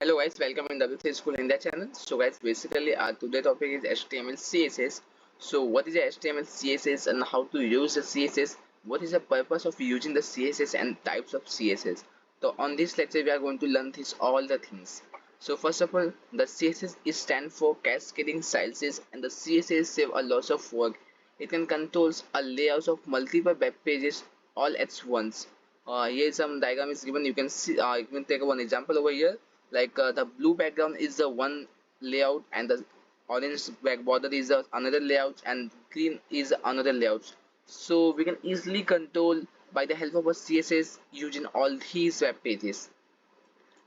Hello guys, welcome in W3 School India channel. So guys, basically our today topic is HTML CSS. So what is the HTML CSS and how to use the CSS? What is the purpose of using the CSS and types of CSS? So on this lecture we are going to learn this all the things. So first of all, the CSS is stand for cascading styles and the CSS save a lot of work. It can controls a layout of multiple web pages all at once. Here some diagram is given. You can see. You can take one example over here. Like the blue background is the one layout, and the orange back border is the another layout, and green is another layout. So we can easily control by the help of a CSS using all these web pages.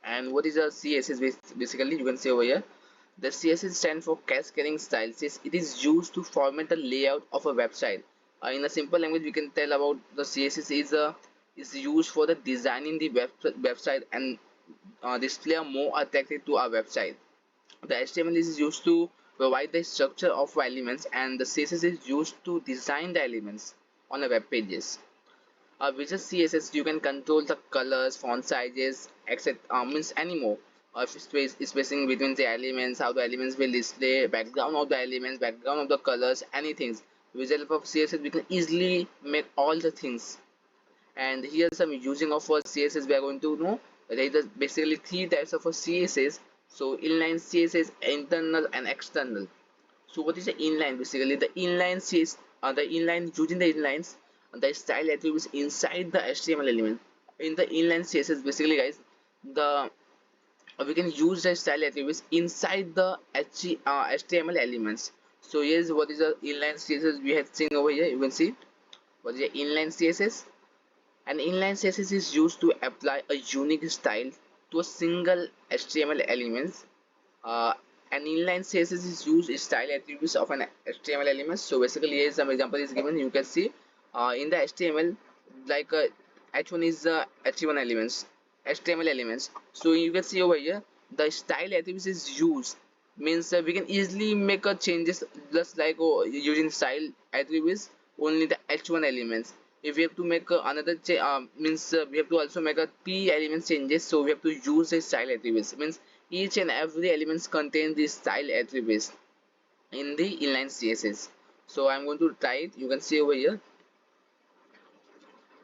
And what is a CSS? Basically, you can see over here. The CSS stands for cascading styles. It is used to format the layout of a website. In a simple language, we can tell about the CSS is used for the designing the website and display a more attractive to our website. The HTML is used to provide the structure of elements, and the CSS is used to design the elements on the web pages. With the CSS, you can control the colors, font sizes, etc. Means any more. Spacing between the elements, how the elements will display, background of the elements, background of the colors, anything. With the help of CSS, we can easily make all the things. And here some using of a CSS we are going to know. There is basically three types of a CSS. So inline CSS, internal and external. So what is the inline? Basically the inline CSS, the inline using the inlines, the style attributes inside the HTML element. In the inline CSS, basically guys, the we can use the style attributes inside the HTML elements. So here's what is the inline CSS we have seen over here. You can see what is the inline CSS. An inline CSS is used to apply a unique style to a single HTML element. Uh, an inline CSS is used style attributes of an HTML element. So basically, here some example is given. You can see in the HTML, like H1 is the H1 elements, HTML elements. So you can see over here the style attributes is used. Means we can easily make a changes just like using style attributes only the H1 elements. If we have to make another means we have to also make a p element changes, so we have to use the style attributes. Means each and every elements contain the style attributes in the inline CSS. So I'm going to try it. You can see over here.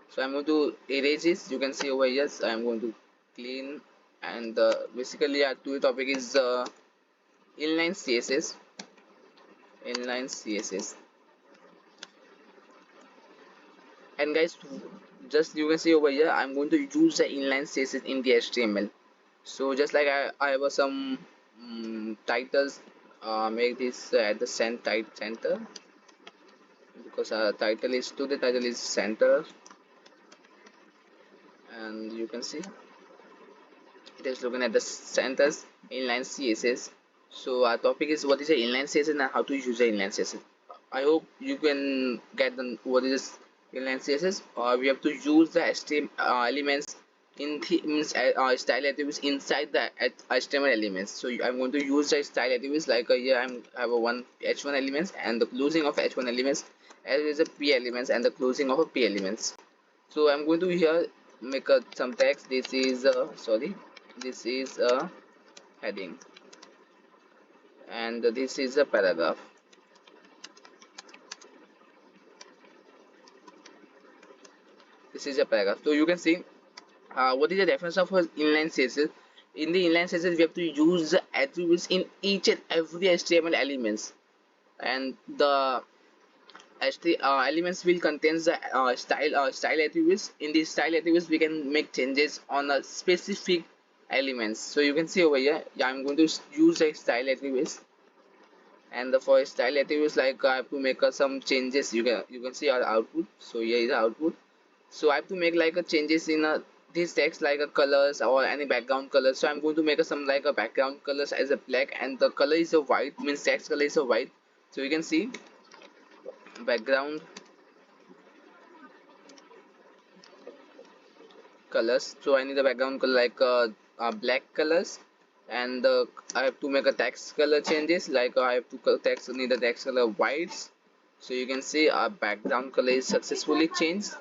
So I'm going to erase this. You can see over here. So I'm going to clean, and basically our topic is inline CSS. Inline CSS. And guys, just you can see over here, I'm going to use the inline CSS in the HTML. So just like I have some titles, make this at the center, because our title is center, and you can see it is looking at the centers inline CSS. So our topic is what is the inline CSS and how to use the inline CSS. I hope you can get the what is inline CSS. We have to use the HTML elements in the means style attributes inside the HTML elements. So I'm going to use the style attributes like here I have a one H1 elements and the closing of H1 elements, as well as the P elements and the closing of a P elements. So I'm going to here make some text. This is this is a heading, and this is a paragraph. This is a paragraph. So you can see what is the definition of inline CSS. In the inline CSS, we have to use the attributes in each and every HTML elements, and the elements will contain the style attributes. In these style attributes, we can make changes on a specific elements. So you can see over here, yeah, I'm going to use the style attributes, and for style attributes, like I have to make some changes. You can see our output. So here is the output. So I have to make like a changes in this text, like a colors or any background colors. So I'm going to make some like a background colors as a black, and the color is a white, means text color is a white. So you can see background colors. So I need a background color like black colors, and I have to make a text color changes, like I have to need the text color whites. So you can see our background color is successfully changed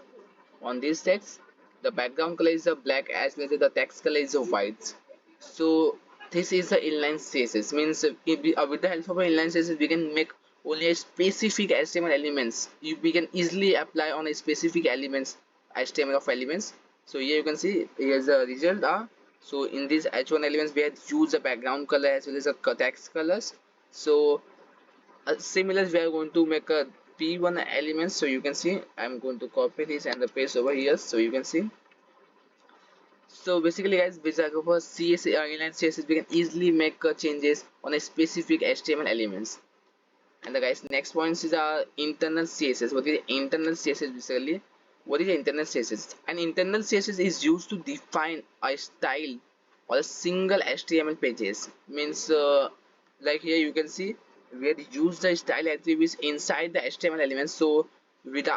on this text. The background color is a black, as well as the text color is a white. So this is the inline CSS. Means with the help of inline CSS we can make only a specific HTML elements. We can easily apply on a specific elements, HTML of elements. So here you can see here's the result. So in these H1 elements we had used the background color as well as the text colors. So similar we are going to make a P1 element. So you can see I'm going to copy this and the paste over here. So you can see, so basically guys, with the help of CSS, inline CSS we can easily make changes on a specific HTML elements. And the guys, next point is our internal CSS. What is internal CSS basically? What is internal CSS? An internal CSS is used to define a style or a single HTML pages. Means like here you can see we had used the style attributes inside the HTML elements. So with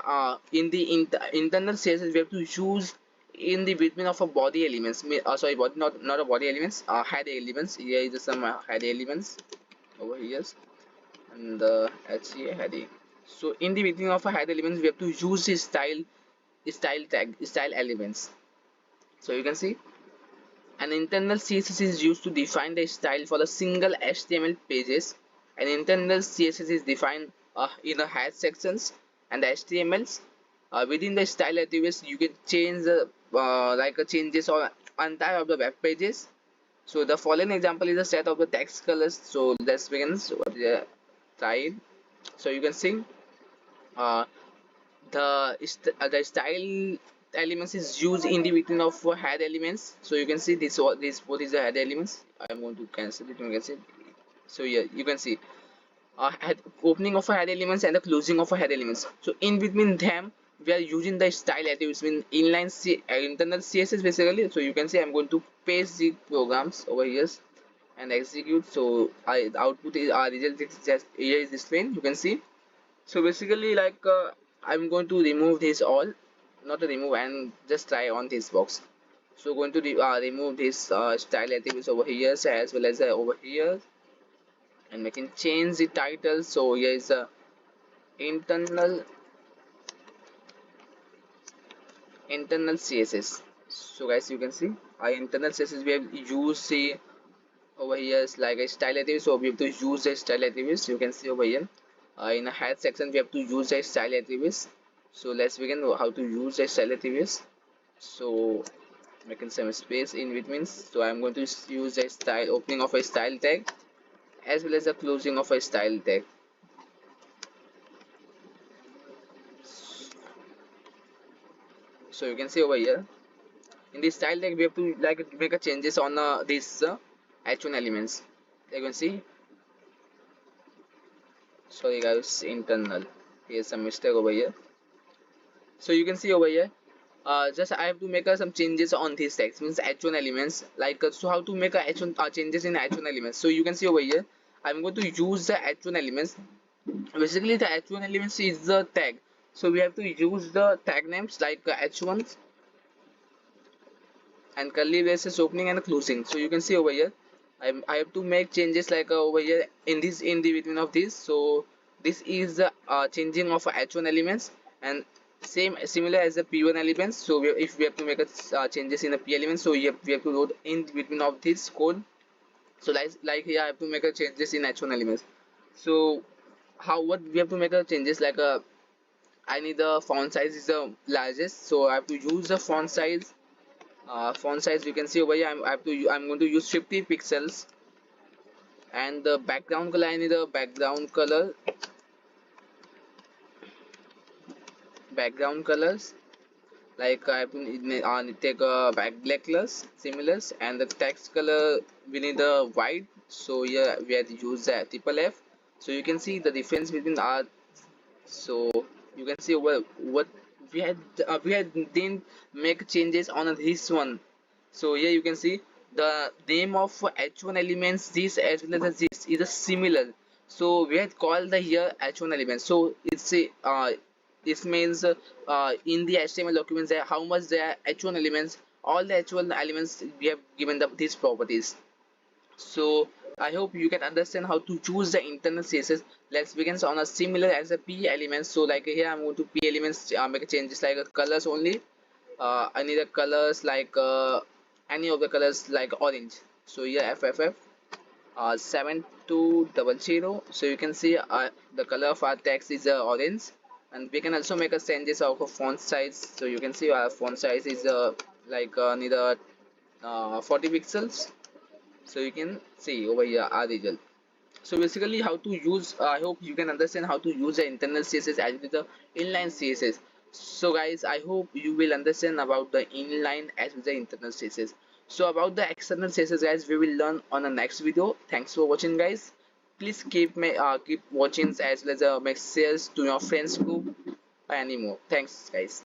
in the internal CSS we have to use in the between of a body elements. Sorry, body, not a body elements. Head elements. Here is some head elements over here, and the HCA heading. So in the beginning of a head elements we have to use the style tag, style elements. So you can see an internal CSS is used to define the style for a single HTML pages. An internal CSS is defined in the head sections and the HTMLs. Within the style attributes you can change the changes on entire of the web pages. So the following example is a set of the text colors. So let's begin. So what is the style? So you can see uh, the style elements is used in the between of head elements. So you can see this what is the head elements. I'm going to cancel it. You can see. So yeah, you can see opening of a head elements and the closing of a head elements. So in between them we are using the style attributes in inline internal CSS basically. So you can see I'm going to paste the programs over here and execute. So the output is our result is just here is displayed. You can see. So basically I'm going to remove this all, not to remove, and just try on this box. So going to remove this style attributes over here as well as over here, and we can change the title. So here is internal internal CSS. So guys, you can see our internal CSS we have used the over here is like a style attribute. So we have to use the style attributes. You can see over here in a head section we have to use the style attributes. So let's begin how to use the style attributes. So making some space in between. So I'm going to use a style opening of a style tag as well as the closing of a style tag. So you can see over here in this style tag we have to make a changes on this H1 elements. You can see, sorry guys, internal, here's some mistake over here. So you can see over here just I have to make some changes on this text, means H1 elements, so how to make a H1 changes in H1 elements. So you can see over here I'm going to use the H1 elements. Basically the H1 elements is the tag, so we have to use the tag names like H1 and curly braces opening and closing. So you can see over here I have to make changes over here in the between of this. So this is the changing of H1 elements, and similar as the P1 elements. So if we have to make changes in the P elements, so we have to load in between of this code. So here I have to make a changes in H1 elements. So what we have to make a changes I need the font size is the largest, so I have to use the font size. Font size you can see over here I'm going to use 50 pixels, and the background color I need the background colors like I have to take a black colors similars, and the text color we need the white. So here we have to use the triple F. So you can see the difference between our, so you can see what we had didn't make changes on this one. So here you can see the name of H1 elements this as well as this is a similar. So we had called the here H1 elements. So it's a this means in the HTML documents how much there are H1 elements, all the H1 elements we have given these properties. So I hope you can understand how to choose the internal CSS. Let's begin on a similar as a P elements. So here I'm going to P elements make changes colors only. I need the colors any of the colors like orange. So here FFF 7200. So you can see the color of our text is orange, and we can also make a changes of a font size. So you can see our font size is near 40 pixels. So you can see over here our result. So basically how to use, I hope you can understand how to use the internal css as with the inline css. So guys, I hope you will understand about the inline as with the internal css. So about the external css guys, we will learn on the next video. Thanks for watching guys. Please keep watching as well as make shares to your friends group and any more. Thanks guys.